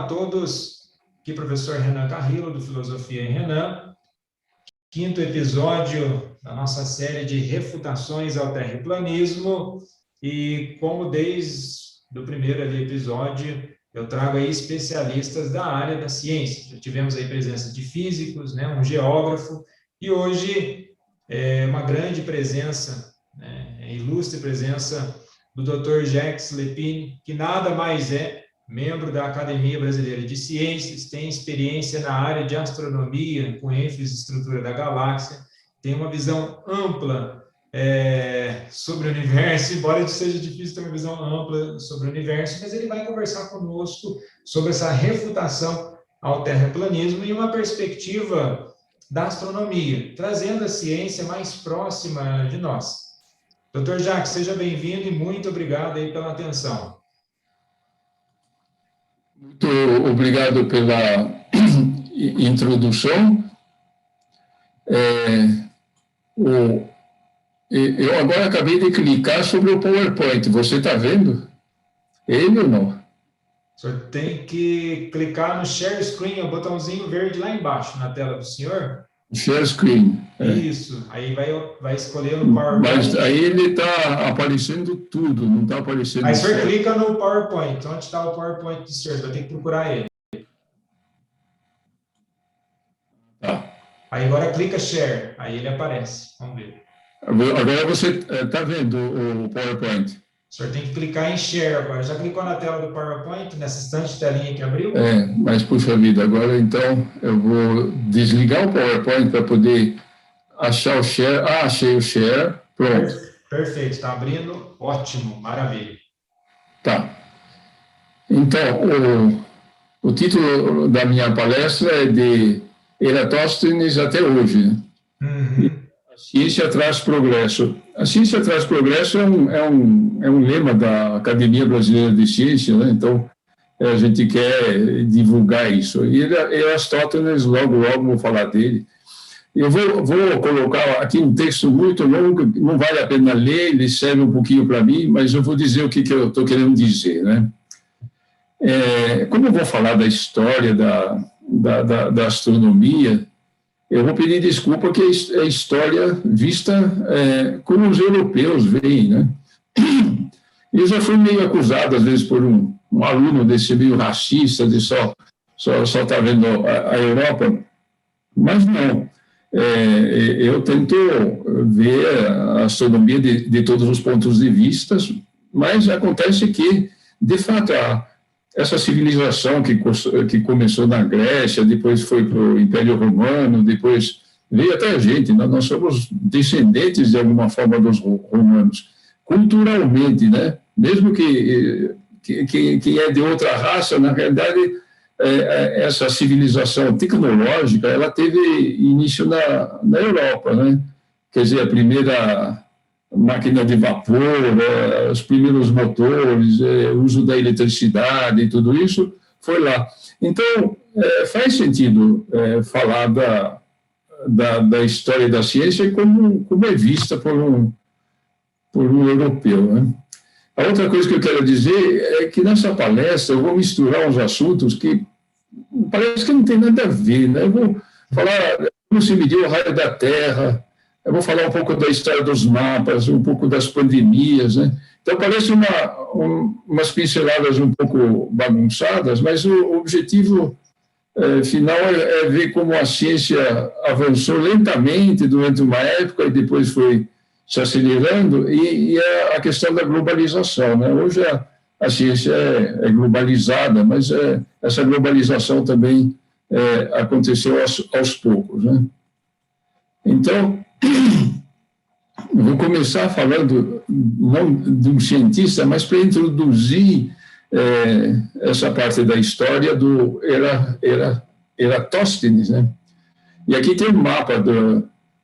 a todos. Aqui, professor Renan Carrillo, do Filosofia em Renan. Quinto episódio da nossa série de refutações ao terraplanismo. E como desde o primeiro episódio, eu trago aí especialistas da área da ciência. Já tivemos aí presença de físicos, né, um geógrafo, e hoje uma grande presença, ilustre presença do Dr. Jacques Lepine, que nada mais é membro da Academia Brasileira de Ciências, tem experiência na área de astronomia, com ênfase em estrutura da galáxia, tem uma visão ampla sobre o universo, embora seja difícil ter uma visão ampla sobre o universo, mas ele vai conversar conosco sobre essa refutação ao terraplanismo e uma perspectiva da astronomia, trazendo a ciência mais próxima de nós. Dr. Jacques, seja bem-vindo e muito obrigado aí pela atenção. Muito obrigado pela introdução. Eu agora acabei de clicar sobre o PowerPoint. Você está vendo ele ou não? O senhor tem que clicar no Share Screen, o botãozinho verde lá embaixo, na tela do senhor. Share Screen. Isso, aí vai escolher no PowerPoint. Mas aí ele está aparecendo tudo, não está aparecendo... Aí o senhor clica no PowerPoint, onde está o PowerPoint do senhor, vai ter que procurar ele. Tá. Aí agora clica Share, aí ele aparece, vamos ver. Agora você está vendo o PowerPoint. O senhor tem que clicar em Share agora. Já clicou na tela do PowerPoint, nessa instante telinha que abriu? Mas puxa vida, agora então eu vou desligar o PowerPoint para poder achar o Share. Achei o Share, pronto. Perfeito, está abrindo, ótimo, maravilha. Tá. Então, o título da minha palestra é de Eratóstenes até hoje, né? Uhum. A ciência traz progresso. A ciência traz progresso é um lema da Academia Brasileira de Ciência, né? Então, a gente quer divulgar isso. E Aristóteles, logo vou falar dele. Eu vou colocar aqui um texto muito longo, não vale a pena ler, ele serve um pouquinho para mim, mas eu vou dizer o que eu estou querendo dizer, né? Como eu vou falar da história da astronomia, eu vou pedir desculpa que é história vista como os europeus veem, né? Eu já fui meio acusado, às vezes, por um aluno desse meio racista, de só estar vendo a Europa, mas não. Eu tento ver a astronomia de todos os pontos de vista, mas acontece que, de fato, essa civilização que começou na Grécia, depois foi para o Império Romano, depois veio até a gente, nós somos descendentes, de alguma forma, dos romanos, culturalmente, né? Mesmo que é de outra raça, na realidade, essa civilização tecnológica, ela teve início na Europa, né? Quer dizer, a primeira máquina de vapor, os primeiros motores, o uso da eletricidade e tudo isso foi lá. Então, faz sentido falar da história da ciência como é vista por um europeu, né? A outra coisa que eu quero dizer é que nessa palestra eu vou misturar uns assuntos que parece que não tem nada a ver, né? Eu vou falar como se mediu o raio da Terra, eu vou falar um pouco da história dos mapas, um pouco das pandemias, né? Então, parece umas pinceladas um pouco bagunçadas, mas o objetivo final é ver como a ciência avançou lentamente durante uma época e depois foi se acelerando, e a questão da globalização, né? Hoje a ciência é globalizada, mas essa globalização também aconteceu aos poucos, né? Então, eu vou começar falando, não de um cientista, mas para introduzir essa parte da história do Eratóstenes, né? E aqui tem um mapa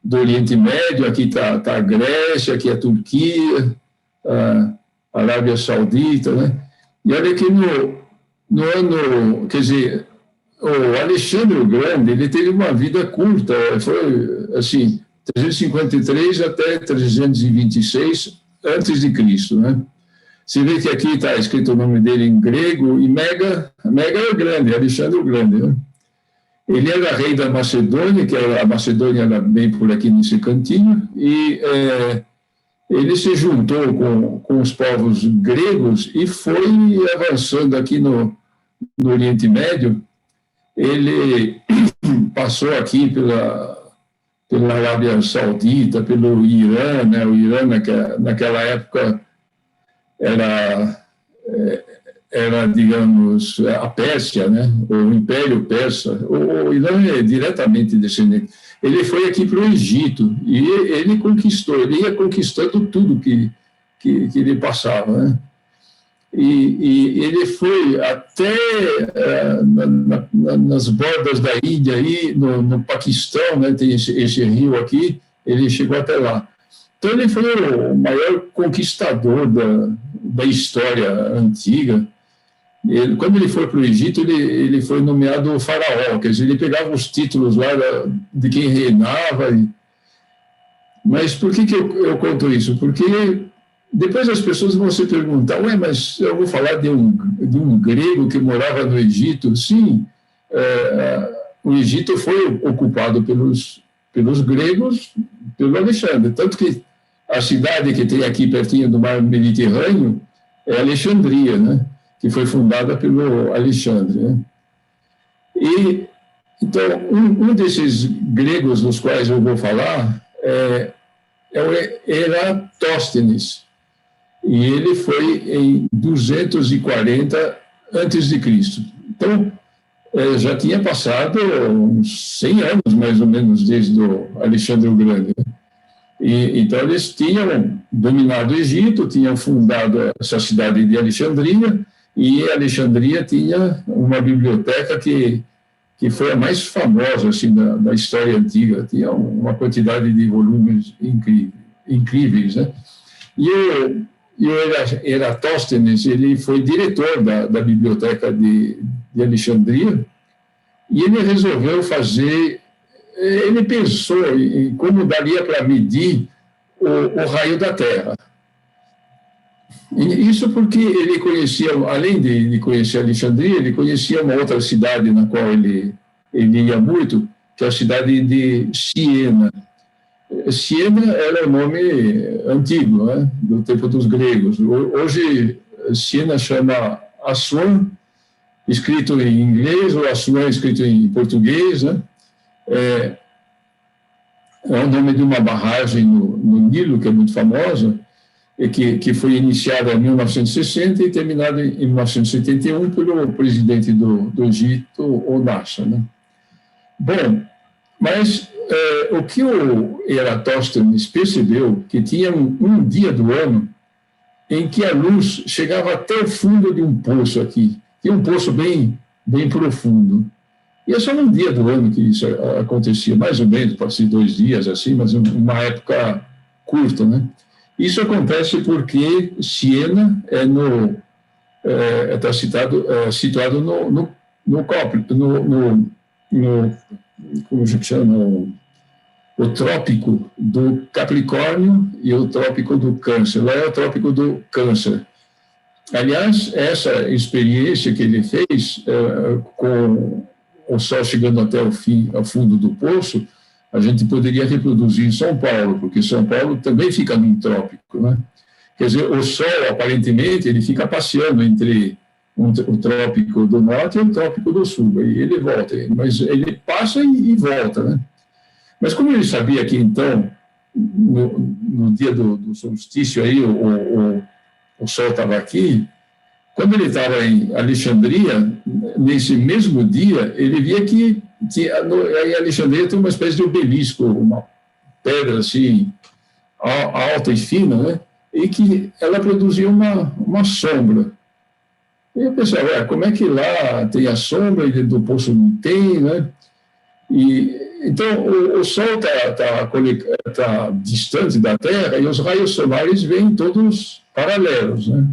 do Oriente Médio, aqui está a Grécia, aqui a Turquia, a Arábia Saudita, né? E olha que no ano, quer dizer, o Alexandre o Grande, ele teve uma vida curta, foi assim, 353 até 326 antes de Cristo, né? Você vê que aqui está escrito o nome dele em grego, e Mega é o Grande, Alexandre o Grande, né? Ele era rei da Macedônia, que a Macedônia era bem por aqui nesse cantinho, e ele se juntou com os povos gregos e foi avançando aqui no Oriente Médio. Ele passou aqui pela Arábia Saudita, pelo Irã, né? O Irã naquela época era, digamos, a Pérsia, né? O Império Persa. O Irã é diretamente descendente. Ele foi aqui para o Egito e ele ia conquistando tudo que ele passava, né? E ele foi até nas bordas da Índia, aí, no Paquistão, né? Tem esse rio aqui, ele chegou até lá. Então, ele foi o maior conquistador da história antiga. Quando ele foi para o Egito, ele foi nomeado faraó, quer dizer, ele pegava os títulos lá de quem reinava. Mas por que eu conto isso? Porque depois as pessoas vão se perguntar, mas eu vou falar de um grego que morava no Egito? Sim, o Egito foi ocupado pelos gregos, pelo Alexandre, tanto que a cidade que tem aqui pertinho do mar Mediterrâneo é Alexandria, né? Que foi fundada pelo Alexandre, né? E, então, um desses gregos dos quais eu vou falar é o Eratóstenes, e ele foi em 240 a.C. Então, já tinha passado uns 100 anos, mais ou menos, desde o Alexandre o Grande, né? Então, eles tinham dominado o Egito, tinham fundado essa cidade de Alexandria, e Alexandria tinha uma biblioteca que foi a mais famosa assim, da história antiga, tinha uma quantidade de volumes incríveis, né? E o Eratóstenes, ele foi diretor da biblioteca de Alexandria, e ele resolveu ele pensou em como daria para medir o raio da Terra. Isso porque ele conhecia, além de conhecer Alexandria, ele conhecia uma outra cidade na qual ele ia muito, que é a cidade de Siena. Siena era o nome antigo, né, do tempo dos gregos. Hoje, Siena chama Assuan, escrito em inglês, ou Assuan escrito em português, né? É o nome de uma barragem no Nilo, que é muito famosa, que foi iniciada em 1960 e terminada em 1971 pelo presidente do Egito, o Nasser, né? Bom, mas o que o Eratóstenes percebeu, que tinha um dia do ano em que a luz chegava até o fundo de um poço aqui, tinha um poço bem profundo. E é só um dia do ano que isso acontecia, mais ou menos, pode ser 2 dias, assim, mas uma época curta, né? Isso acontece porque Siena está situado como se chama, o trópico do Capricórnio e o trópico do Câncer. Lá é o trópico do Câncer. Aliás, essa experiência que ele fez com o Sol chegando até ao fundo do poço, a gente poderia reproduzir em São Paulo, porque São Paulo também fica num trópico, né? Quer dizer, o Sol, aparentemente, ele fica passeando entre o trópico do norte e o trópico do sul, e ele volta, mas ele passa e volta, né? Mas como ele sabia que, então, no dia do solstício, aí, o Sol estava aqui, quando ele estava em Alexandria, nesse mesmo dia, ele via que em Alexandria tem uma espécie de obelisco, uma pedra assim, alta e fina, né? E que ela produzia uma sombra. E eu pensava, como é que lá tem a sombra e do poço não tem, né? Então, o Sol está distante da Terra e os raios solares vêm todos paralelos, né?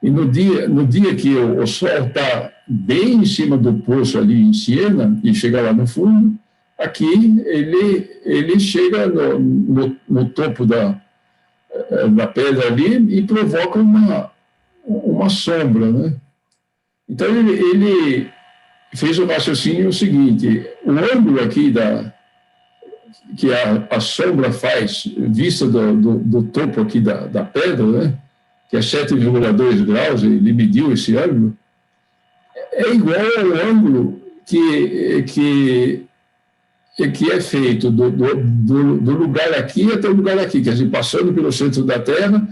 E no dia que o Sol está bem em cima do poço ali em Siena, e chega lá no fundo, aqui ele chega no topo da pedra ali e provoca uma sombra, né? Então, ele fez o raciocínio seguinte: o ângulo aqui que a sombra faz, vista do topo aqui da pedra, né, que é 7,2 graus, ele mediu esse ângulo, é igual ao ângulo que é feito do lugar aqui até o lugar aqui, quer dizer, passando pelo centro da Terra.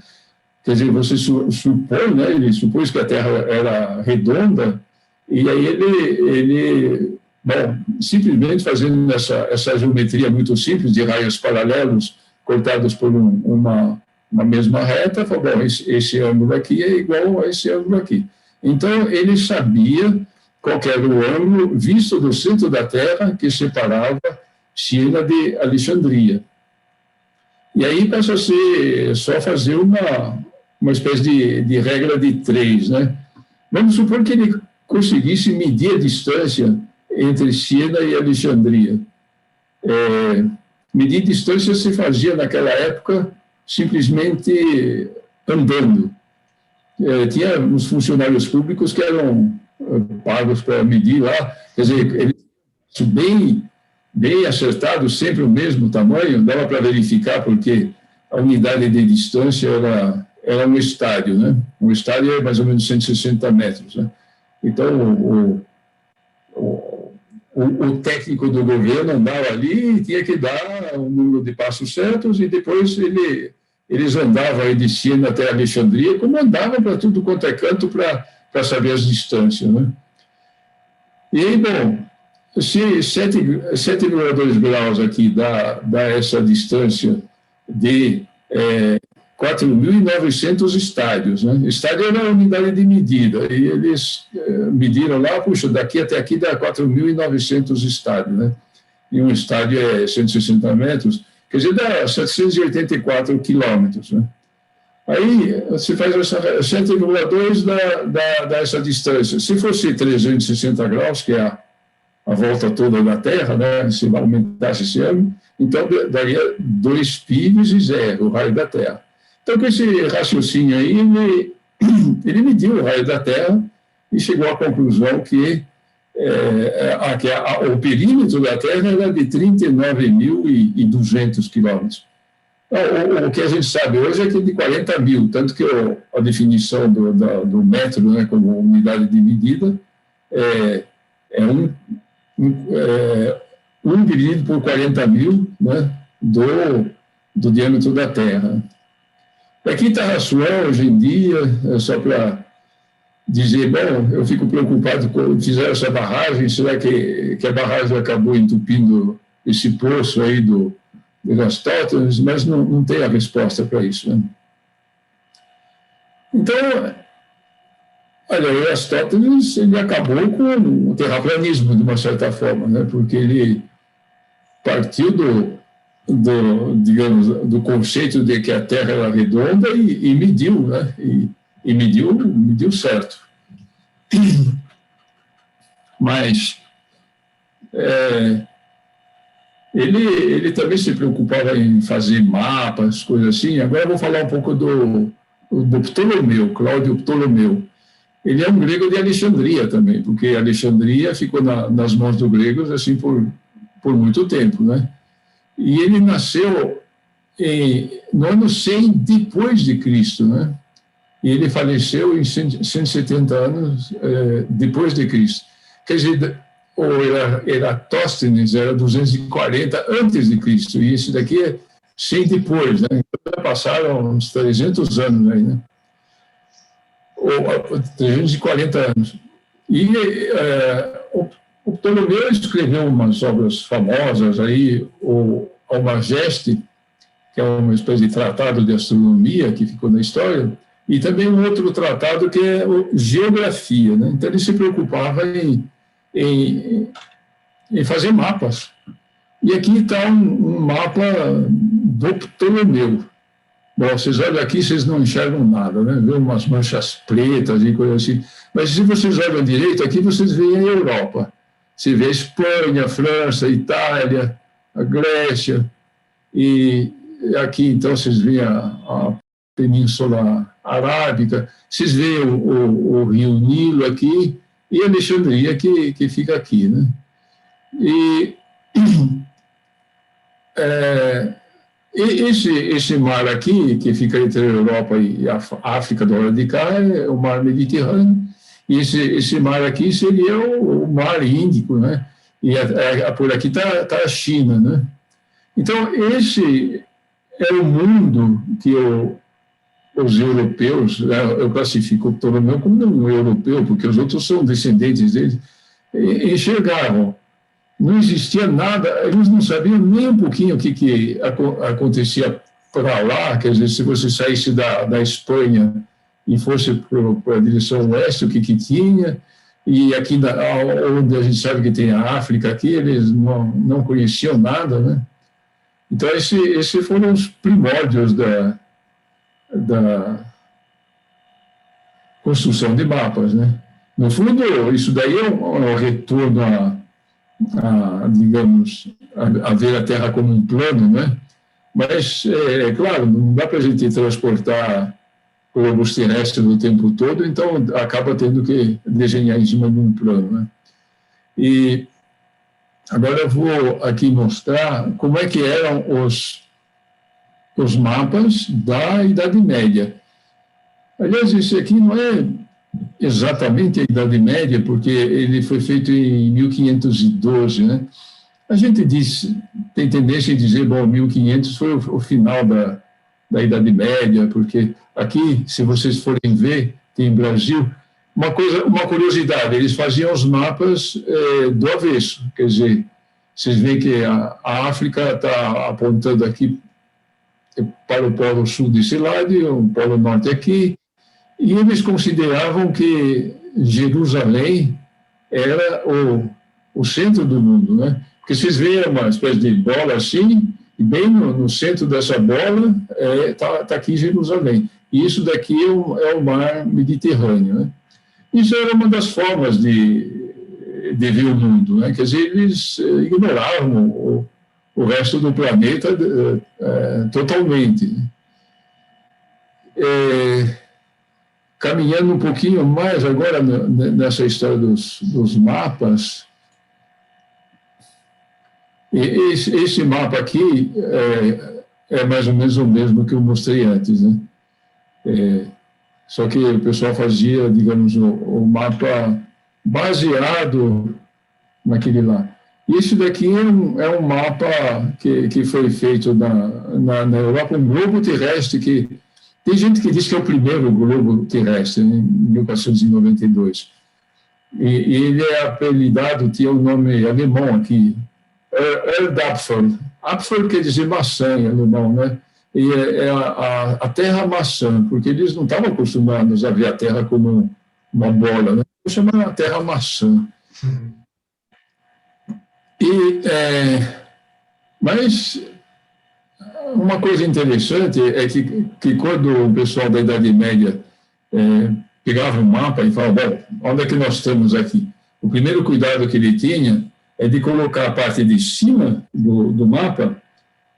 Quer dizer, você supõe, né, ele supôs que a Terra era redonda, e aí ele bom, simplesmente fazendo essa geometria muito simples de raios paralelos cortados por uma mesma reta, falou, bom, esse ângulo aqui é igual a esse ângulo aqui. Então, ele sabia qual era o ângulo visto do centro da Terra que separava Siena de Alexandria. E aí passa a ser só fazer uma espécie de regra de 3, né? Vamos supor que ele conseguisse medir a distância entre Siena e Alexandria. Medir distância se fazia naquela época simplesmente andando. Tinha uns funcionários públicos que eram pagos para medir lá, quer dizer, eles bem acertado, sempre o mesmo tamanho, dava para verificar, porque a unidade de distância era um estádio, né? Um estádio é mais ou menos 160 metros, né? Então, o técnico do governo andava ali e tinha que dar um número de passos certos, e depois eles andavam aí de Siena até Alexandria, como andavam para tudo quanto é canto para saber as distâncias, né? E aí, bom, se 7,2 graus aqui dá essa distância de 4.900 estádios, né? Estádio era a unidade de medida, e eles mediram lá, puxa, daqui até aqui dá 4.900 estádios, né? E um estádio é 160 metros, quer dizer, dá 784 quilômetros, né? Aí você faz essa 7,2 dá essa distância. Se fosse 360 graus, que é a volta toda da Terra, né, se aumentasse esse ângulo, então daria 2 π e 0, o raio da Terra. Então, com esse raciocínio aí, ele mediu o raio da Terra e chegou à conclusão que o perímetro da Terra era de 39.200 quilômetros. O que a gente sabe hoje é que é de 40 mil, tanto que a definição do metro, né, como unidade de medida é um dividido por 40 mil, né, do diâmetro da Terra. Aqui está a Rasuel, hoje em dia, só para dizer, bom, eu fico preocupado quando fizeram essa barragem, será que a barragem acabou entupindo esse poço aí do Eratosthenes, mas não tem a resposta para isso, né? Então, olha, o Eratosthenes, ele acabou com o terraplanismo, de uma certa forma, né? Porque ele partiu digamos, do conceito de que a Terra era redonda e mediu, né? E mediu certo. Mas ele também se preocupava em fazer mapas, coisas assim. Agora eu vou falar um pouco do Ptolomeu, Cláudio Ptolomeu. Ele é um grego de Alexandria também, porque Alexandria ficou nas mãos dos gregos assim por muito tempo, né? E ele nasceu no ano 100 depois de Cristo, né? E ele faleceu em 170 anos depois de Cristo. Quer dizer, o Eratóstenes era 240 antes de Cristo, e esse daqui é 100 depois, né? Então já passaram uns 300 anos aí, né? Ou 340 anos. E o Ptolomeu escreveu umas obras famosas aí, o Almageste, que é uma espécie de tratado de astronomia que ficou na história, e também um outro tratado que é Geografia, né? Então ele se preocupava em fazer mapas. E aqui está um mapa do Ptolomeu. Bom, vocês olham aqui, vocês não enxergam nada, né? Vê umas manchas pretas e coisas assim. Mas se vocês olham direito, aqui vocês veem a Europa. Você vê a Espanha, a França, a Itália, a Grécia. E aqui, então, vocês veem a Península Arábica, vocês veem o rio Nilo aqui, e Alexandria que fica aqui, né? E esse mar aqui, que fica entre a Europa e a África do lado de cá, é o mar Mediterrâneo, e esse mar aqui seria o mar Índico, né? E por aqui está a China, né? Então, esse é o mundo que os europeus, eu classifico o Ptolomeu como um europeu, porque os outros são descendentes deles, enxergavam. Não existia nada, eles não sabiam nem um pouquinho o que acontecia para lá, quer dizer, se você saísse da Espanha e fosse para a direção oeste, o que tinha, e aqui onde a gente sabe que tem a África aqui, eles não conheciam nada, né? Então, esses foram os primórdios da construção de mapas, né? No fundo, isso daí é um retorno digamos, a ver a Terra como um plano, né? Mas, claro, não dá para a gente transportar globos terrestres o tempo todo, então acaba tendo que desenhar em cima de um plano, né? E agora eu vou aqui mostrar como é que eram os mapas da Idade Média. Aliás, esse aqui não é exatamente a Idade Média, porque ele foi feito em 1512, né? A gente tem tendência a dizer, bom, 1500 foi o final da Idade Média, porque aqui, se vocês forem ver, tem em Brasil, uma curiosidade, eles faziam os mapas do avesso, quer dizer, vocês veem que a África está apontando aqui para o polo sul desse lado e o polo norte aqui, e eles consideravam que Jerusalém era o centro do mundo, né? Porque vocês veem uma espécie de bola assim, e bem no centro dessa bola está aqui Jerusalém. E isso daqui é o mar Mediterrâneo, né? Isso era uma das formas de ver o mundo, né? Quer dizer, eles ignoravam o resto do planeta totalmente, né? Caminhando um pouquinho mais agora nessa história dos mapas, esse mapa aqui é mais ou menos o mesmo que eu mostrei antes, né? Só que o pessoal fazia, digamos, o mapa baseado naquele lá. E esse daqui é um mapa que foi feito na Europa, um globo terrestre que... Tem gente que diz que é o primeiro globo terrestre, né, em 1492. E ele é apelidado, tinha um nome alemão aqui, Erdapfel. Apfel quer dizer maçã em alemão, né? E é a terra maçã, porque eles não estavam acostumados a ver a terra como uma bola, né? Chamaram a terra maçã. Mas uma coisa interessante é que quando o pessoal da Idade Média pegava um mapa e falava, bom, onde é que nós estamos aqui? O primeiro cuidado que ele tinha é de colocar a parte de cima do mapa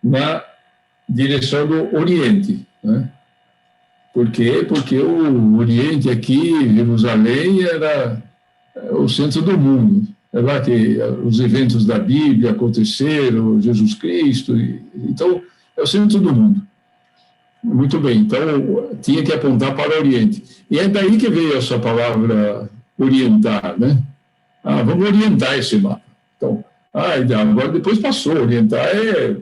na direção do Oriente, né? Por quê? Porque o Oriente aqui, Jerusalém, era o centro do mundo. É lá que os eventos da Bíblia aconteceram, Jesus Cristo. Então, é o centro do mundo. Muito bem, então tinha que apontar para o Oriente. E é daí que veio essa palavra orientar, né? Vamos orientar esse mapa. Então, agora depois passou, orientar é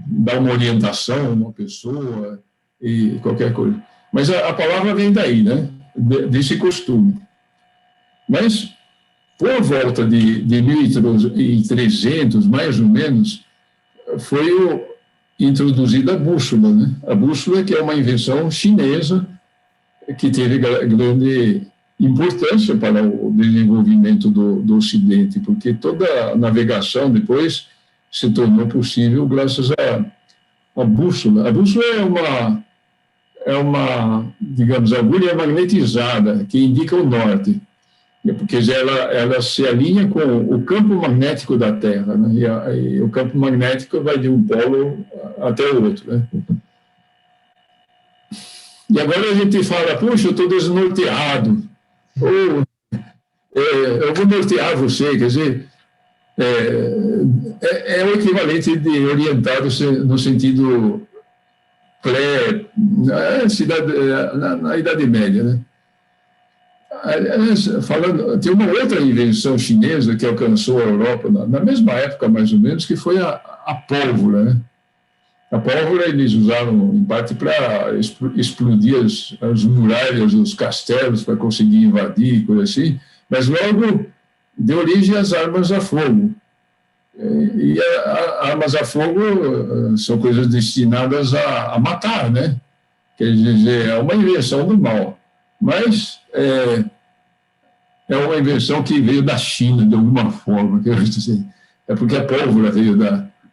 dar uma orientação a uma pessoa e qualquer coisa. Mas a palavra vem daí, né? Desse costume. Mas, por volta de 1300, mais ou menos, foi introduzida a bússola, né? A bússola que é uma invenção chinesa que teve grande importância para o desenvolvimento do Ocidente, porque toda a navegação depois se tornou possível graças à bússola. A bússola é uma, digamos, agulha magnetizada que indica o norte, porque ela se alinha com o campo magnético da Terra, né? E o campo magnético vai de um polo até o outro, né? E agora a gente fala, puxa, eu estou desnorteado, ou eu vou nortear você, quer dizer, é o equivalente de orientado no sentido na Idade Média, né? Aliás, falando, tem uma outra invenção chinesa que alcançou a Europa na mesma época, mais ou menos, que foi a pólvora, né? A pólvora eles usaram, em parte, para explodir as muralhas, os castelos, para conseguir invadir, coisa assim, mas logo deu origem às armas a fogo. E armas a fogo são coisas destinadas a matar, né? Quer dizer, é uma invenção do mal. Mas é uma invenção que veio da China, de alguma forma. Quer dizer, é porque a pólvora veio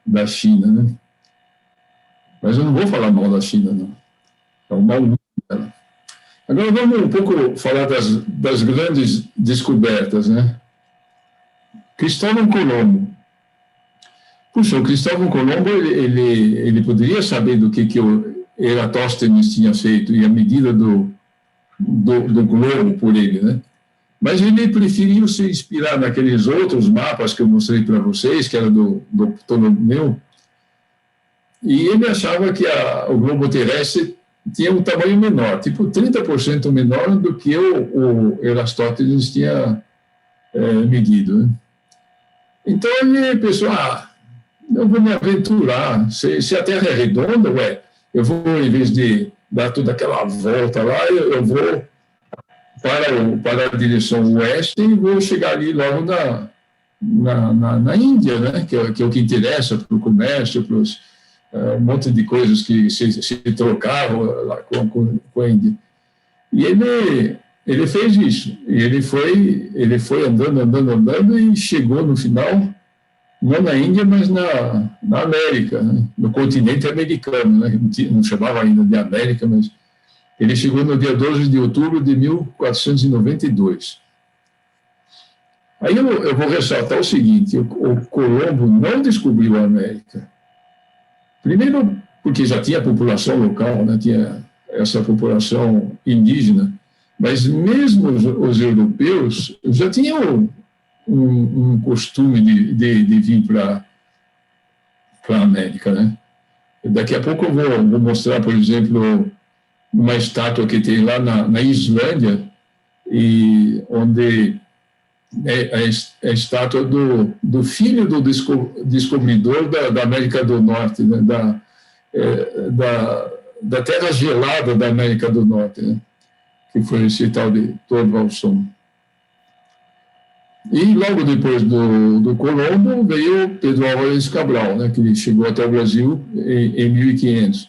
da China, né? Mas eu não vou falar mal da China, não. É o mal dela. Agora vamos um pouco falar das grandes descobertas, né? Cristóvão Colombo. Puxa, o Cristóvão Colombo, ele poderia saber do que o Eratóstenes tinha feito e a medida do globo por ele, né? Mas ele preferiu se inspirar naqueles outros mapas que eu mostrei para vocês, que era do Ptolomeu, e ele achava que o globo terrestre tinha um tamanho menor, tipo 30% menor do que o Eratóstenes tinha medido, né? Então ele pensou, eu vou me aventurar, se a Terra é redonda, eu vou, em vez de dar toda aquela volta lá, eu vou para a direção oeste e vou chegar ali logo na Índia, né? que é o que interessa para o comércio, para um monte de coisas que se trocavam lá com a Índia. E ele fez isso. E ele foi andando e chegou no final, não na Índia, mas na América, né? No continente americano, né? Não chamava ainda de América, mas ele chegou no dia 12 de outubro de 1492. Aí eu vou ressaltar o seguinte, o Colombo não descobriu a América. Primeiro, porque já tinha população local, né? Tinha essa população indígena, mas mesmo os europeus já tinham um costume de vir para a América, né? Daqui a pouco eu vou mostrar, por exemplo, uma estátua que tem lá na Islândia, onde é a estátua do filho do descobridor da América do Norte, né? Da terra gelada da América do Norte, né? Que foi esse tal de Thorvaldson. E logo depois do Colombo veio Pedro Álvares Cabral, né, que chegou até o Brasil em 1500.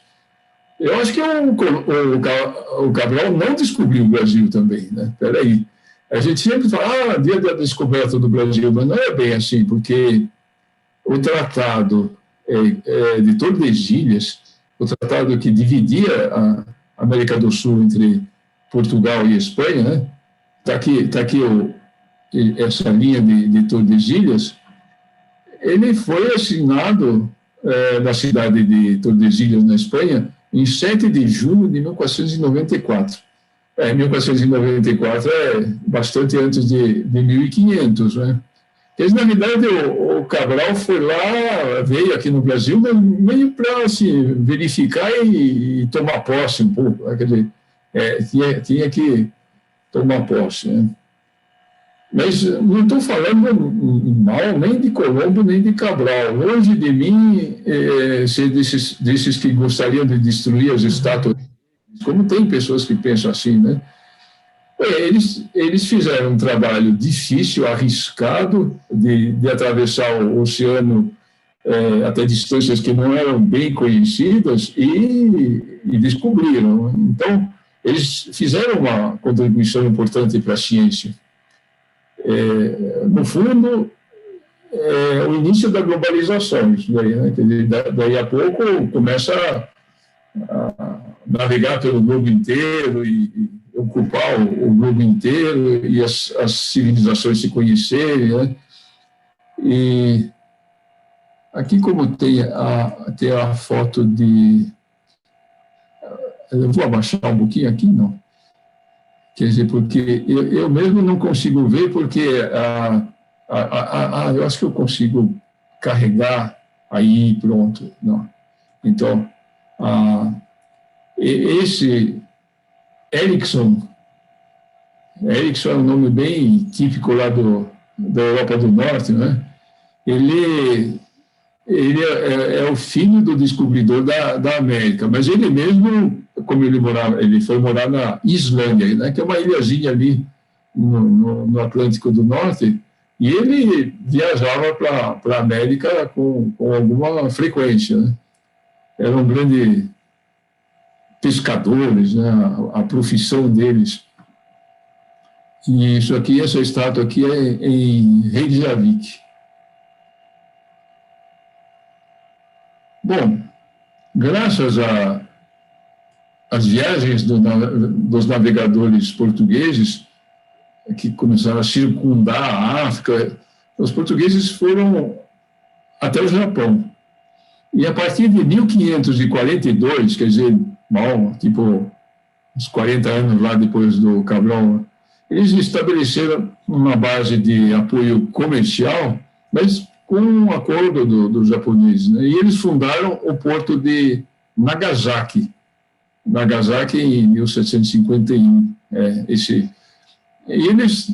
Eu acho que o Cabral não descobriu o Brasil também, né? Peraí. A gente sempre fala, dia da descoberta do Brasil, mas não é bem assim, porque o tratado de Tordesilhas, o tratado que dividia a América do Sul entre Portugal e Espanha, né? Tá aqui essa linha de Tordesilhas, ele foi assinado na cidade de Tordesilhas, na Espanha, em 7 de junho de 1494. 1494 é bastante antes de 1500, né? Porque, na verdade, o Cabral foi lá, veio aqui no Brasil, meio para assim, verificar e tomar posse um pouco, né? Quer dizer, tinha que tomar posse, né? Mas não estou falando mal nem de Colombo, nem de Cabral. Longe de mim ser desses que gostariam de destruir as estátuas, como tem pessoas que pensam assim, né? Eles fizeram um trabalho difícil, arriscado, de atravessar o oceano até distâncias que não eram bem conhecidas e descobriram. Então, eles fizeram uma contribuição importante para a ciência. No fundo, o início da globalização, isso daí, né? Daí a pouco começa a navegar pelo globo inteiro e ocupar o globo inteiro e as civilizações se conhecerem, né? E aqui, como tem a foto Eu vou abaixar um pouquinho aqui, não. Quer dizer, porque eu mesmo não consigo ver, porque eu acho que eu consigo carregar aí, pronto. Não. Então, esse Ericsson é um nome bem típico lá da Europa do Norte, né? Ele é o filho do descobridor da América, mas ele mesmo, como ele foi morar na Islândia, né, que é uma ilhazinha ali no Atlântico do Norte, e ele viajava para a América com alguma frequência, né? Eram grandes pescadores, né, a profissão deles. E isso aqui, essa estátua aqui é em Reykjavik. Bom, graças às viagens dos navegadores portugueses, que começaram a circundar a África, os portugueses foram até o Japão. E a partir de 1542, quer dizer, bom, tipo uns 40 anos lá depois do Cabral, eles estabeleceram uma base de apoio comercial, mas com um acordo dos japoneses, né? E eles fundaram o porto de Nagasaki em 1751. E eles,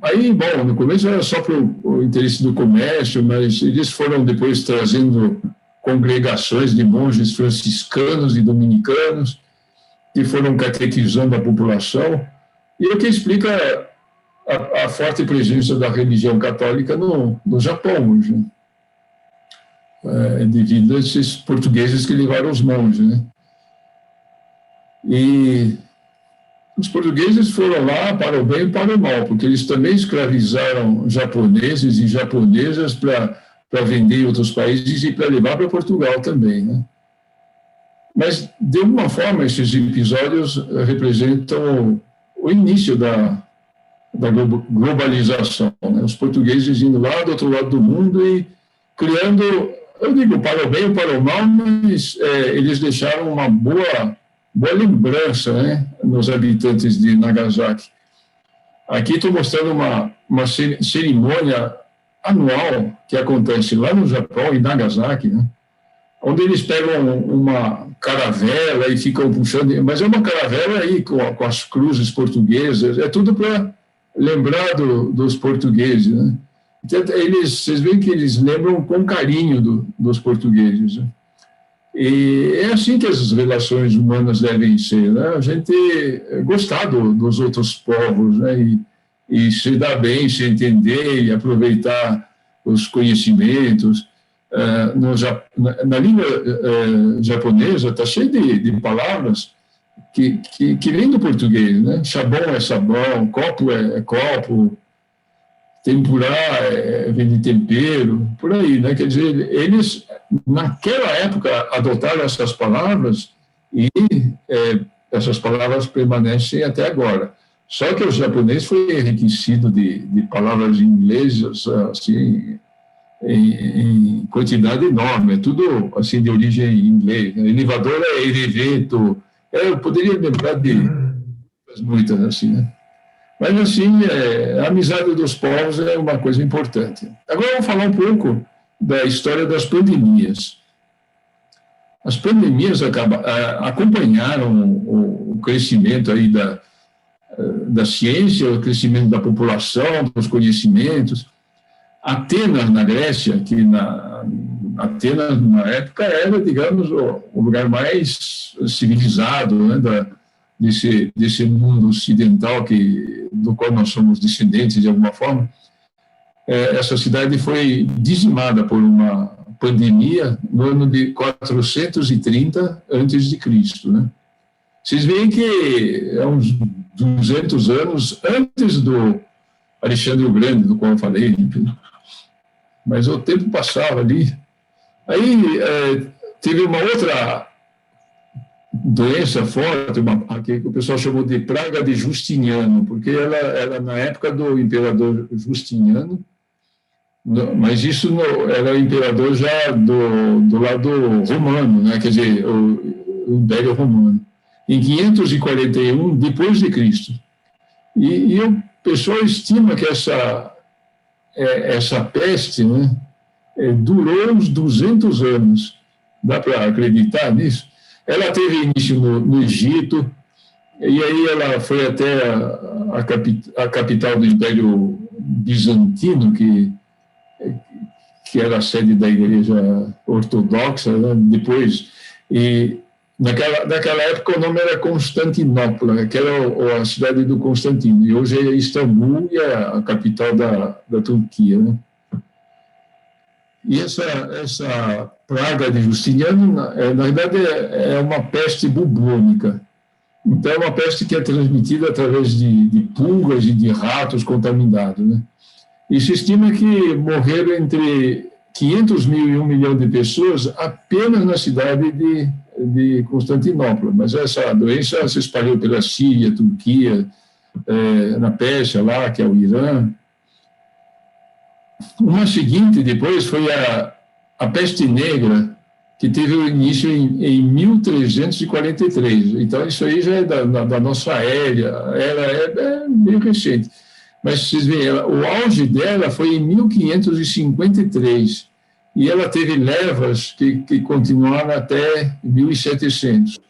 aí, bom, no começo era só para o interesse do comércio, mas eles foram depois trazendo congregações de monges franciscanos e dominicanos que foram catequizando a população, e o que explica a forte presença da religião católica no Japão hoje, devido a esses portugueses que levaram os monges, né? E os portugueses foram lá para o bem e para o mal, porque eles também escravizaram japoneses e japonesas para vender em outros países e para levar para Portugal também, né? Mas, de alguma forma, esses episódios representam o início da globalização, né? Os portugueses indo lá do outro lado do mundo e criando, eu digo para o bem ou para o mal, mas eles deixaram uma boa lembrança, né, nos habitantes de Nagasaki. Aqui estou mostrando uma cerimônia anual que acontece lá no Japão, em Nagasaki, né, onde eles pegam uma caravela e ficam puxando, mas é uma caravela aí com as cruzes portuguesas, é tudo para lembrar dos portugueses, né? Então, vocês veem que eles lembram com carinho dos portugueses, né? E é assim que as relações humanas devem ser, né? A gente gostar dos outros povos, né? E se dar bem, se entender e aproveitar os conhecimentos. Na língua japonesa está cheio de palavras que vem do português, né? Sabão é sabão, copo é copo, tempurá vem de tempero, por aí, né? Quer dizer, eles, naquela época, adotaram essas palavras e essas palavras permanecem até agora. Só que o japonês foi enriquecido de palavras inglesas, assim, em quantidade enorme, é tudo assim de origem inglesa. Elevador é eleveto, eu poderia lembrar de muitas assim, né? Mas assim, a amizade dos povos é uma coisa importante. Agora vamos falar um pouco da história das pandemias. As pandemias acompanharam o crescimento aí da ciência, o crescimento da população, dos conhecimentos. Atenas, na Grécia, Atenas, na época, era, digamos, o lugar mais civilizado, né, desse mundo ocidental do qual nós somos descendentes, de alguma forma. Essa cidade foi dizimada por uma pandemia no ano de 430 a.C., né? Vocês veem que é uns 200 anos antes do Alexandre o Grande, do qual eu falei, mas o tempo passava ali. Aí teve uma outra doença forte, que o pessoal chamou de praga de Justiniano, porque ela era na época do imperador Justiniano, mas isso era o imperador já do lado romano, né? Quer dizer, o Império Romano. em 541 depois de Cristo. E o pessoal estima que essa peste, né, durou uns 200 anos. Dá para acreditar nisso? Ela teve início no Egito, e aí ela foi até a capital do Império Bizantino, que era a sede da Igreja Ortodoxa, né? Depois, e naquela época o nome era Constantinopla, que era a cidade do Constantino, e hoje é Istambul, e é a capital da Turquia, né? E essa praga de Justiniano, na verdade, é uma peste bubônica. Então, é uma peste que é transmitida através de pulgas e de ratos contaminados, né? E se estima que morreram entre 500 mil e 1 milhão de pessoas apenas na cidade de Constantinopla. Mas essa doença se espalhou pela Síria, Turquia, na Pérsia, lá, que é o Irã. Uma seguinte, depois, foi a peste negra, que teve o início em 1343. Então, isso aí já é da nossa era, é meio recente. Mas vocês veem, o auge dela foi em 1553, e ela teve levas que continuaram até 1700.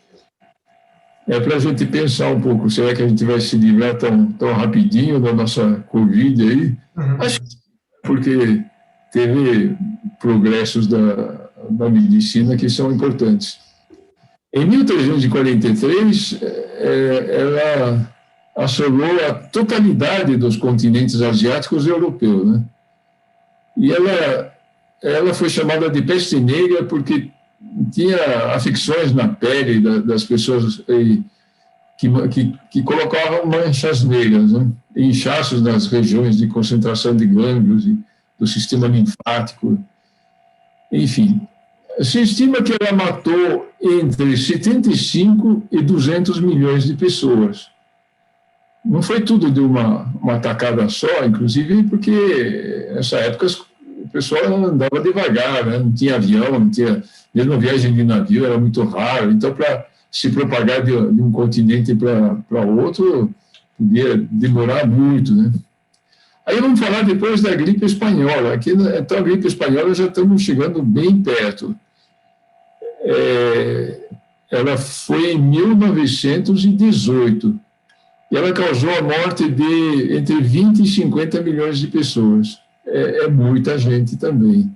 É para a gente pensar um pouco, será que a gente vai se livrar tão rapidinho da nossa Covid aí? Acho que porque teve progressos da medicina que são importantes. Em 1343, ela assolou a totalidade dos continentes asiáticos e europeus, né? E ela foi chamada de peste negra porque tinha afecções na pele das pessoas que colocavam manchas negras, né? Inchaços nas regiões de concentração de gânglios e do sistema linfático. Enfim, se estima que ela matou entre 75 e 200 milhões de pessoas. Não foi tudo de uma tacada só, inclusive porque nessa época o pessoal andava devagar, né? Não tinha avião, mesmo viagem de navio era muito raro, então para se propagar de um continente para outro podia demorar muito, né? Aí vamos falar depois da gripe espanhola. Então, a gripe espanhola já estamos chegando bem perto. Ela foi em 1918. E ela causou a morte de entre 20 e 50 milhões de pessoas. É muita gente também.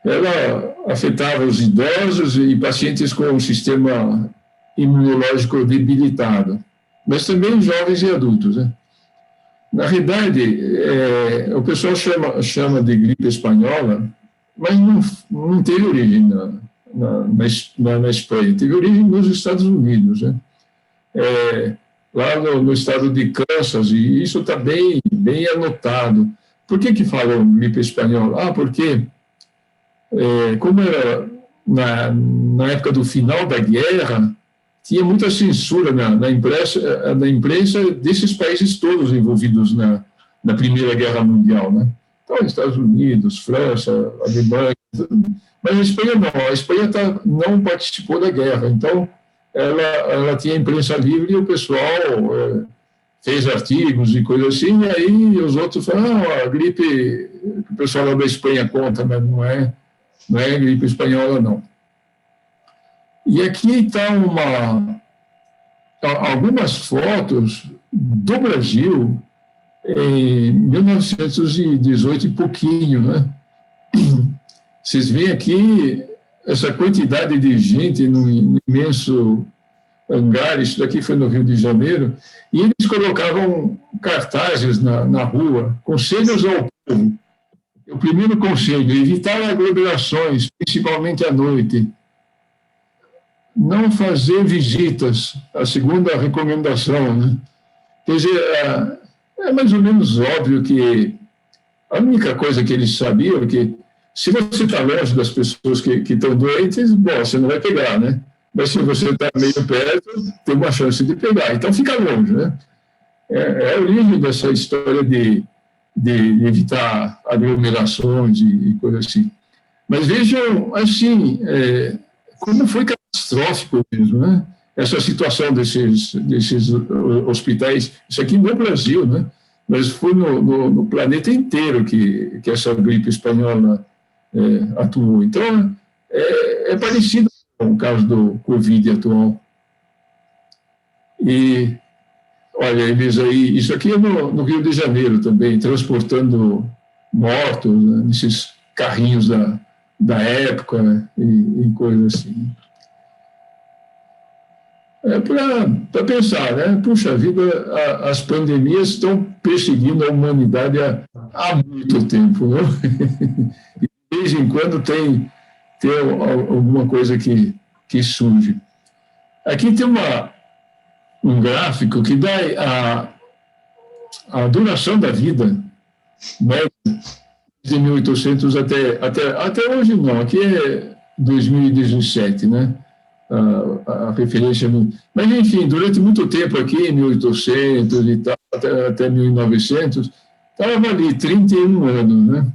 Ela afetava os idosos e pacientes com um sistema imunológico debilitado, mas também jovens e adultos, né? Na realidade, o pessoal chama de gripe espanhola, mas não teve origem na Espanha, teve origem nos Estados Unidos, né? Lá no estado de Kansas, e isso está bem anotado. Por que falam gripe espanhola? Porque, como era na época do final da guerra, tinha muita censura na imprensa desses países todos envolvidos na Primeira Guerra Mundial, né? Então, Estados Unidos, França, Alemanha, mas a Espanha não. A Espanha não participou da guerra, então ela tinha imprensa livre e o pessoal fez artigos e coisas assim, e aí os outros falaram, a gripe que o pessoal lá da Espanha conta, mas não é gripe espanhola, não. E aqui estão algumas fotos do Brasil em 1918 e pouquinho, né? Vocês veem aqui essa quantidade de gente no imenso hangar, isso daqui foi no Rio de Janeiro, e eles colocavam cartazes na rua, conselhos ao povo. O primeiro conselho, evitar aglomerações, principalmente à noite. Não fazer visitas, a segunda recomendação, né? Quer dizer, é mais ou menos óbvio que a única coisa que eles sabiam é que se você está longe das pessoas que estão doentes, bom, você não vai pegar, né? Mas se você está meio perto, tem uma chance de pegar. Então, fica longe, né? É a origem dessa história de evitar aglomerações e coisas assim. Mas vejam, assim, como foi catastrófico mesmo, né? essa situação desses hospitais, isso aqui no Brasil, né? Mas foi no planeta inteiro que essa gripe espanhola atuou. Então, é parecido com o caso do Covid atual. E, olha, Elisa, isso aqui é no Rio de Janeiro também, transportando mortos, né, nesses carrinhos da época, né, e coisas assim. Para pensar, né? Puxa vida, as pandemias estão perseguindo a humanidade há muito tempo, né? E de vez em quando tem alguma coisa que surge. Aqui tem um gráfico que dá a duração da vida, né? De 1800 até hoje, não, aqui é 2017, né? A referência. Mas, enfim, durante muito tempo aqui, 1800 e tal, até 1900, estava ali 31 anos, né?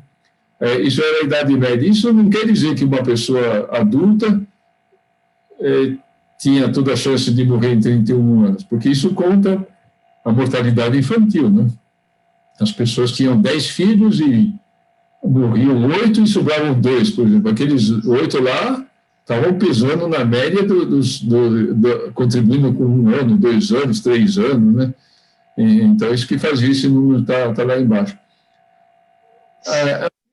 Isso era a idade média. Isso não quer dizer que uma pessoa adulta tinha toda a chance de morrer em 31 anos, porque isso conta a mortalidade infantil, né? As pessoas tinham 10 filhos e morriam 8 e sobravam 2, por exemplo. Aqueles 8 lá estavam pesando na média contribuindo com 1 ano, 2 anos, 3 anos, né? Então, isso que fazia esse número tá lá embaixo.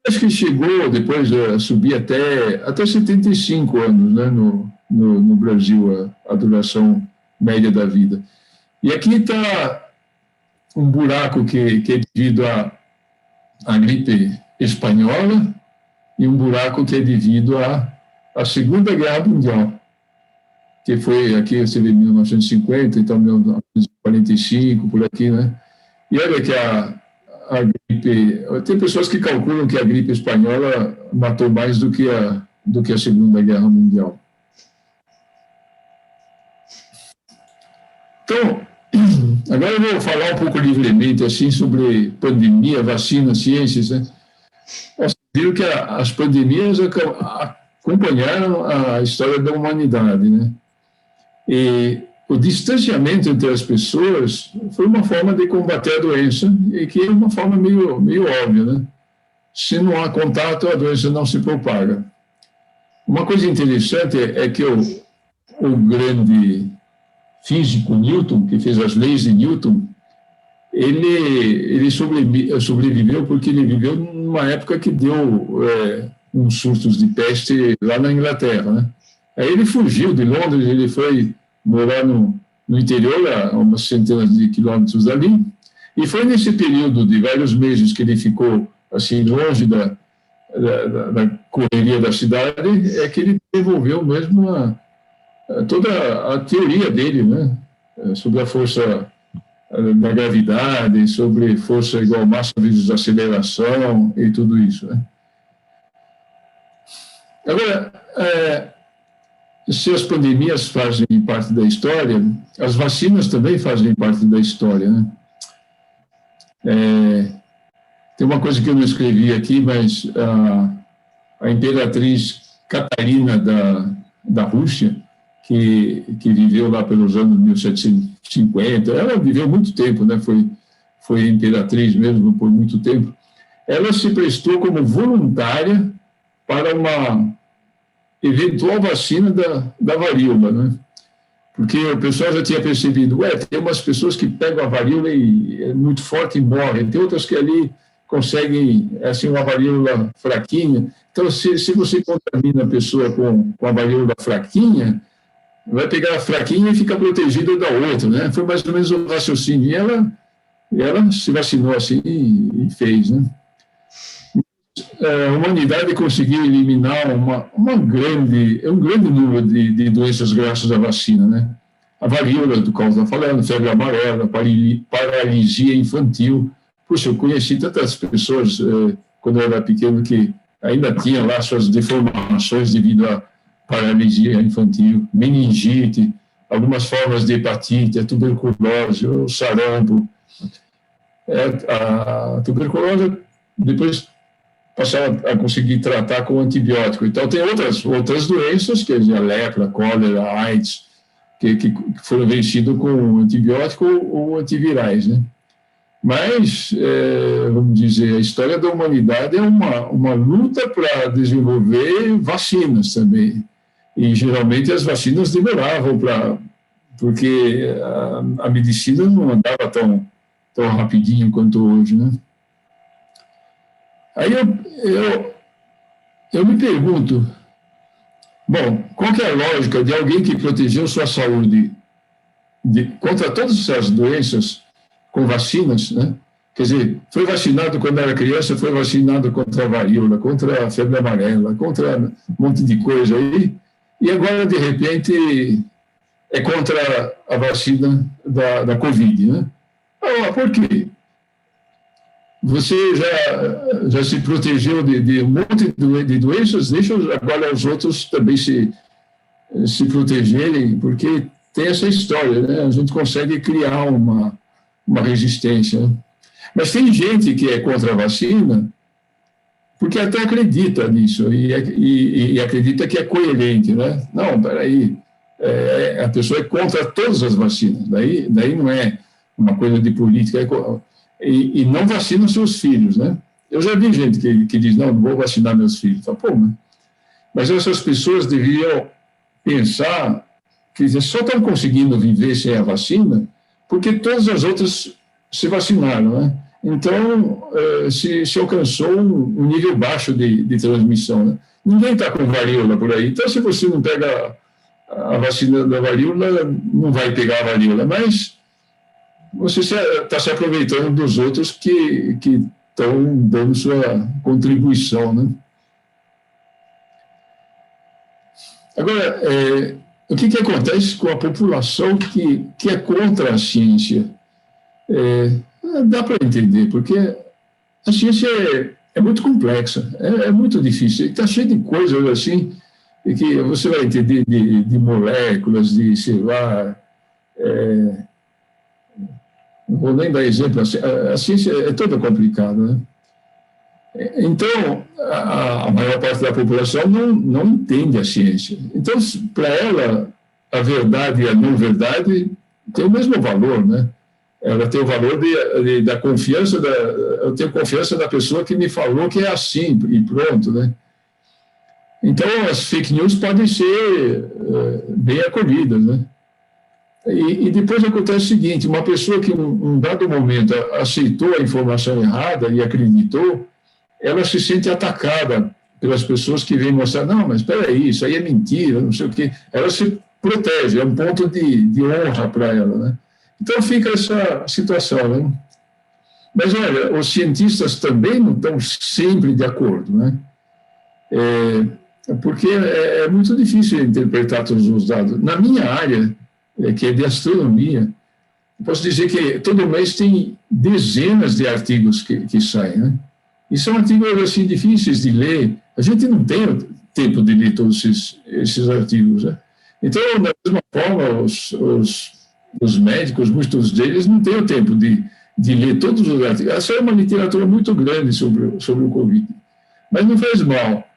Acho que chegou depois a subir até 75 anos, né, no Brasil, a duração média da vida. E aqui está um buraco que é devido à gripe espanhola e um buraco que é devido à Segunda Guerra Mundial, que foi aqui, você vê, 1950, então 1945, por aqui, né? E olha que a gripe... Tem pessoas que calculam que a gripe espanhola matou mais do que a Segunda Guerra Mundial. Então, agora eu vou falar um pouco livremente assim, sobre pandemia, vacina, ciências, né? Nós viram que as pandemias acompanharam a história da humanidade, né? E o distanciamento entre as pessoas foi uma forma de combater a doença, e que é uma forma meio óbvia, né? Se não há contato, a doença não se propaga. Uma coisa interessante é que o grande físico Newton, que fez as leis de Newton, ele sobreviveu porque ele viveu numa época que deu uns surtos de peste lá na Inglaterra, né? Aí ele fugiu de Londres, ele foi morar no interior, a umas centenas de quilômetros dali, e foi nesse período de vários meses que ele ficou assim longe da correria da cidade, que ele desenvolveu mesmo toda a teoria dele, né, sobre a força da gravidade, sobre força igual massa vezes aceleração e tudo isso, né? Agora, se as pandemias fazem parte da história, as vacinas também fazem parte da história, né? Tem uma coisa que eu não escrevi aqui, mas a imperatriz Catarina da Rússia, que viveu lá pelos anos 1750, ela viveu muito tempo, né? Foi imperatriz mesmo por muito tempo. Ela se prestou como voluntária para uma eventual vacina da varíola, né? Porque o pessoal já tinha percebido, tem umas pessoas que pegam a varíola e é muito forte e morrem, tem outras que ali conseguem, assim, uma varíola fraquinha. Então, se você contamina a pessoa com a varíola fraquinha, vai pegar a fraquinha e fica protegida da outra, né? Foi mais ou menos o raciocínio. E ela se vacinou assim e fez, né? A humanidade conseguiu eliminar um grande número de doenças graças à vacina, né? A varíola, do qual eu estou falando, febre amarela, paralisia infantil. Puxa, eu conheci tantas pessoas quando eu era pequeno que ainda tinham lá suas deformações devido à paralisia infantil, meningite, algumas formas de hepatite, a tuberculose, o sarampo. A tuberculose, depois passaram a conseguir tratar com antibiótico. Então, tem outras doenças, que é a lepra, cólera, AIDS, que foram vencidos com antibiótico ou antivirais, né? Mas, vamos dizer, a história da humanidade é uma luta para desenvolver vacinas também. E, geralmente, as vacinas demoravam porque a medicina não andava tão rapidinho quanto hoje, né? Aí eu me pergunto, bom, qual que é a lógica de alguém que protegeu sua saúde contra todas essas doenças com vacinas, né? Quer dizer, foi vacinado quando era criança, foi vacinado contra a varíola, contra a febre amarela, contra um monte de coisa aí, e agora, de repente, é contra a vacina da Covid, né? Por quê? Você já se protegeu de um monte de doenças, deixa agora os outros também se protegerem, porque tem essa história, né? A gente consegue criar uma resistência. Mas tem gente que é contra a vacina porque até acredita nisso e acredita que é coerente, né? Não, peraí, a pessoa é contra todas as vacinas, daí não é uma coisa de política, e não vacina seus filhos, né? Eu já vi gente que diz, não vou vacinar meus filhos. Fala, pô, mas essas pessoas deveriam pensar que só estão conseguindo viver sem a vacina porque todas as outras se vacinaram, né? Então, se alcançou um nível baixo de transmissão, né? Ninguém está com varíola por aí. Então, se você não pega a vacina da varíola, não vai pegar a varíola. Mas você está se aproveitando dos outros que estão dando sua contribuição, né? Agora, o que acontece com a população que é contra a ciência? Dá para entender, porque a ciência é muito complexa, é muito difícil. Está cheio de coisas assim, que você vai entender de moléculas, de, sei lá, não vou nem dar exemplo, a ciência é toda complicada, né? Então, a maior parte da população não entende a ciência. Então, para ela, a verdade e a não verdade têm o mesmo valor, né? Ela tem o valor da confiança, eu tenho confiança da pessoa que me falou que é assim, e pronto, né? Então, as fake news podem ser bem acolhidas, né? E depois acontece o seguinte, uma pessoa que, em um dado momento, aceitou a informação errada e acreditou, ela se sente atacada pelas pessoas que vêm mostrar, não, mas espera aí, isso aí é mentira, não sei o quê. Ela se protege, é um ponto de honra para ela, né? Então fica essa situação, né? Mas, olha, os cientistas também não estão sempre de acordo, né? Porque é muito difícil interpretar todos os dados. Na minha área, que é de astronomia, posso dizer que todo mês tem dezenas de artigos que saem, né? E são artigos assim difíceis de ler. A gente não tem tempo de ler todos esses artigos, né? Então, da mesma forma, os médicos, muitos deles, não têm o tempo de ler todos os artigos. Essa é uma literatura muito grande sobre o Covid. Mas não faz mal.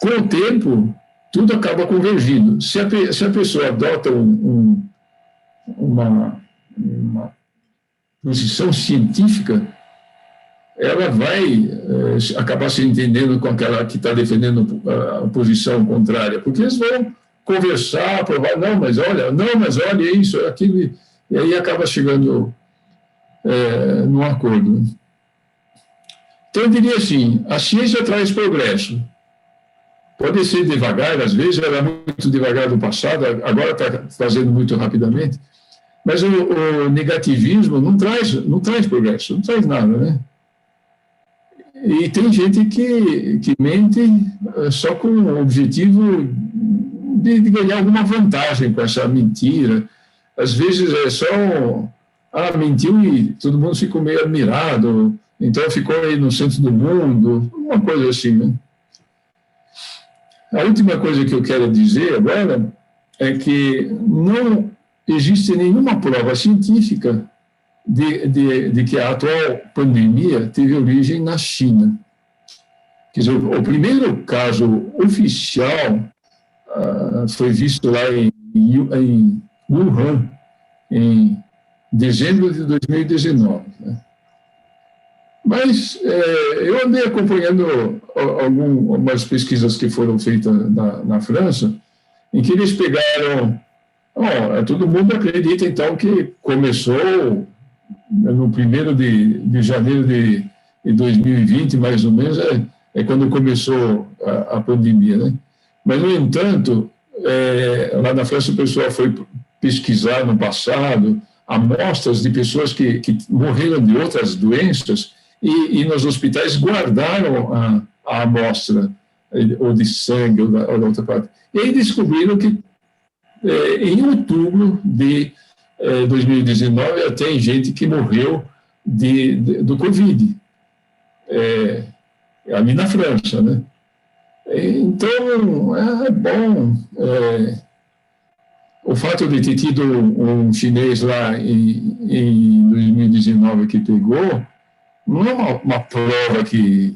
Com o tempo, tudo acaba convergindo. Se a pessoa adota uma posição científica, ela vai acabar se entendendo com aquela que está defendendo a posição contrária, porque eles vão conversar, provar, não, mas olha isso, aquilo, e aí acaba chegando num acordo. Então, eu diria assim, a ciência traz progresso. Pode ser devagar, às vezes era muito devagar no passado, agora está fazendo muito rapidamente, mas o negativismo não traz progresso, não traz nada, né? E tem gente que mente só com o objetivo de ganhar alguma vantagem com essa mentira. Às vezes é só, mentiu e todo mundo ficou meio admirado, então ficou aí no centro do mundo, uma coisa assim, né? A última coisa que eu quero dizer agora é que não existe nenhuma prova científica de que a atual pandemia teve origem na China. Quer dizer, o primeiro caso oficial foi visto lá em Wuhan, em dezembro de 2019. Né? Mas eu andei acompanhando algumas pesquisas que foram feitas na França, em que eles pegaram... todo mundo acredita, então, que começou no 1º de janeiro de 2020, mais ou menos, é quando começou a pandemia. Né? Mas, no entanto, lá na França o pessoal foi pesquisar no passado amostras de pessoas que morreram de outras doenças e nos hospitais guardaram a amostra, ou de sangue, ou da outra parte. E aí descobriram que em outubro de 2019 tem gente que morreu do Covid, ali na França, né? Então, é bom. O fato de ter tido um chinês lá em 2019 que pegou, não é uma prova que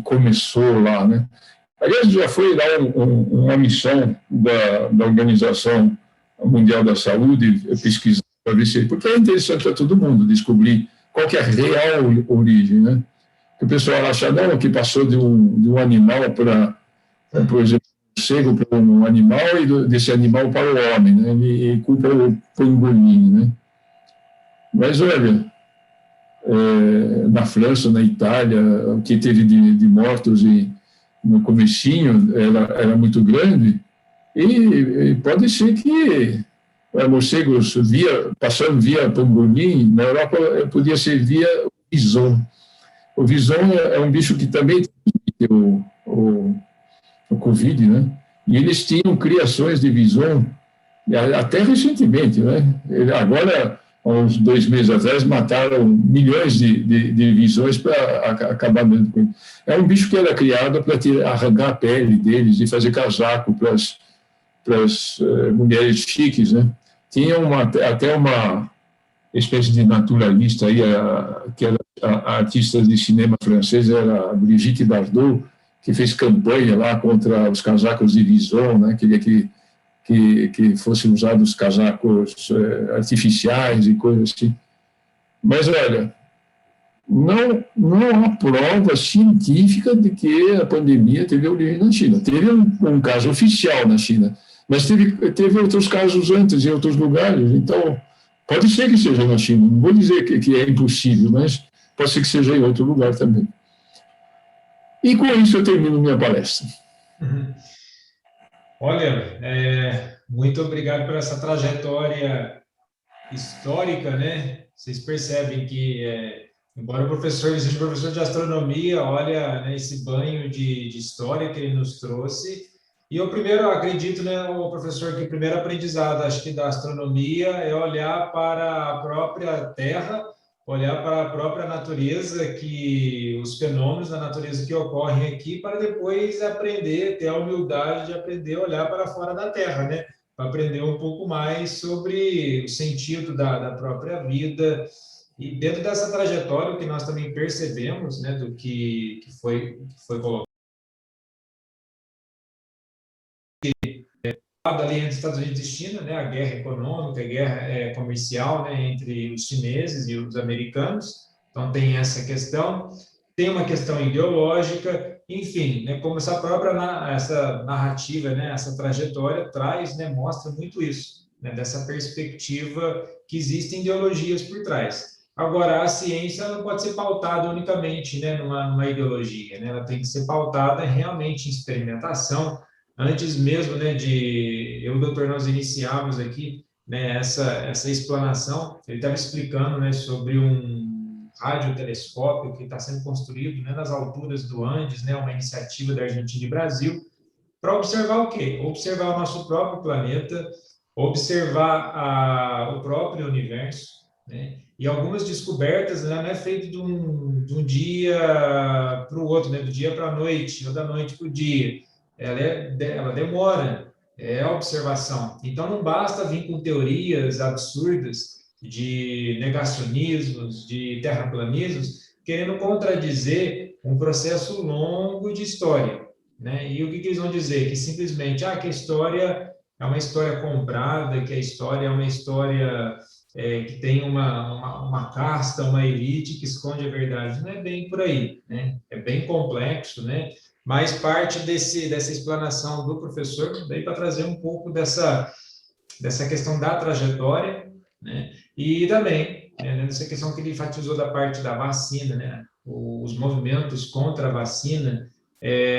começou lá, né? Aliás, já foi lá uma missão da Organização Mundial da Saúde pesquisar para ver se... Porque é interessante para todo mundo descobrir qual que é a real origem, né? Que o pessoal acha, não, que passou de um animal para, por exemplo, morcego para um animal e desse animal para o homem, né? E culpa o pangolim, né? Mas, olha, na França, na Itália, o que teve de mortos no comecinho era muito grande, e pode ser que morcegos passando via pangolim, na Europa podia ser via bison. O bison é um bicho que também tem o Covid, né? E eles tinham criações de bison até recentemente, né? Agora, há uns 2 meses atrás, mataram milhões de visões para acabar mesmo com ele. É um bicho que era criado para arrancar a pele deles e fazer casaco para as mulheres chiques, né? Tinha até uma espécie de naturalista aí, que era a artista de cinema francesa, era a Brigitte Bardot, que fez campanha lá contra os casacos de Vison, né? Queria que fossem usados casacos artificiais e coisas assim. Mas, olha, não há prova científica de que a pandemia teve origem na China. Teve um caso oficial na China, mas teve outros casos antes em outros lugares. Então, pode ser que seja na China. Não vou dizer que é impossível, mas pode ser que seja em outro lugar também. E com isso eu termino minha palestra. Olha, muito obrigado por essa trajetória histórica, né? Vocês percebem que, embora o professor seja professor de astronomia, olha, né, esse banho de história que ele nos trouxe. E eu primeiro acredito, né, o professor, que o primeiro aprendizado, acho que da astronomia é olhar para a própria Terra, olhar para a própria natureza, os fenômenos da natureza que ocorrem aqui, para depois aprender, ter a humildade de aprender a olhar para fora da Terra, né? Para aprender um pouco mais sobre o sentido da própria vida. E dentro dessa trajetória, o que nós também percebemos, né, do que foi colocado ali entre Estados Unidos e China, né, a guerra econômica, a guerra comercial, né, entre os chineses e os americanos. Então, tem essa questão. Tem uma questão ideológica, enfim, né, como essa narrativa, né, essa trajetória traz, né, mostra muito isso, né, dessa perspectiva que existem ideologias por trás. Agora, a ciência não pode ser pautada unicamente, né, numa ideologia, né, ela tem que ser pautada realmente em experimentação. Antes mesmo, né, de eu e o doutor nós iniciarmos aqui, né, essa explanação, ele estava explicando, né, sobre um radiotelescópio que está sendo construído, né, nas alturas do Andes, né, uma iniciativa da Argentina e Brasil, para observar o quê? Observar o nosso próprio planeta, observar o próprio universo, né? E algumas descobertas, né, não é feito de um dia para o outro, né, do dia para a noite, ou da noite para o dia. Ela demora, é a observação. Então, não basta vir com teorias absurdas de negacionismos, de terraplanismos, querendo contradizer um processo longo de história. né? E o que eles vão dizer? Que simplesmente, que a história é uma história comprada, que a história é uma história que tem uma casta, uma elite que esconde a verdade. Não é bem por aí, né? É bem complexo, né? Mas parte dessa explanação do professor veio para trazer um pouco dessa questão da trajetória, né? E também, né, nessa questão que ele enfatizou da parte da vacina, né? Os movimentos contra a vacina,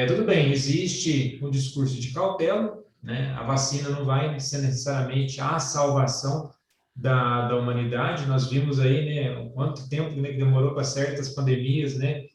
tudo bem, existe um discurso de cautela, né? A vacina não vai ser necessariamente a salvação da humanidade. Nós vimos aí, né, o quanto tempo, né, que demorou para certas pandemias, né,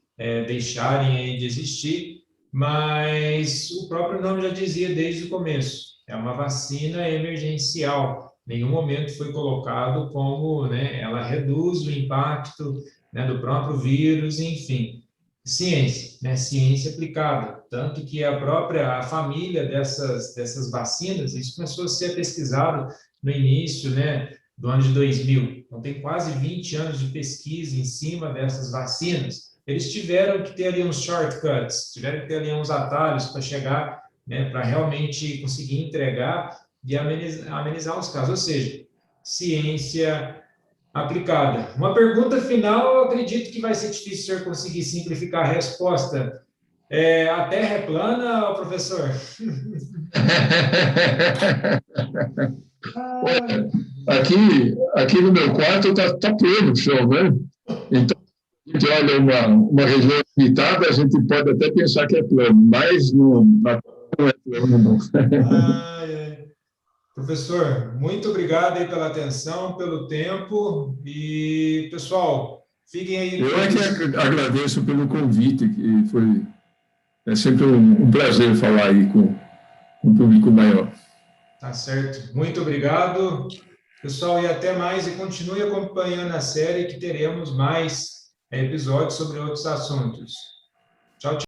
deixarem aí de existir, mas o próprio nome já dizia desde o começo, é uma vacina emergencial. Em nenhum momento foi colocado como, né, ela reduz o impacto, né, do próprio vírus, enfim. Ciência, né, ciência aplicada, tanto que a família dessas vacinas, isso começou a ser pesquisado no início, né, do ano de 2000. Então, tem quase 20 anos de pesquisa em cima dessas vacinas. Eles tiveram que ter ali uns shortcuts, tiveram que ter ali uns atalhos para chegar, né, para realmente conseguir entregar e amenizar os casos. Ou seja, ciência aplicada. Uma pergunta final, eu acredito que vai ser difícil o senhor conseguir simplificar a resposta. A Terra é plana, professor? Aqui no meu quarto está pleno o chão, né? Então, a gente olha uma região limitada, a gente pode até pensar que é plano, mas não é plano, não. Professor, muito obrigado aí pela atenção, pelo tempo e, pessoal, fiquem aí. Eu é que agradeço pelo convite, que é sempre um prazer falar aí com um público maior. Tá certo. Muito obrigado, pessoal, e até mais. E continue acompanhando a série que teremos mais episódios sobre outros assuntos. Tchau, tchau.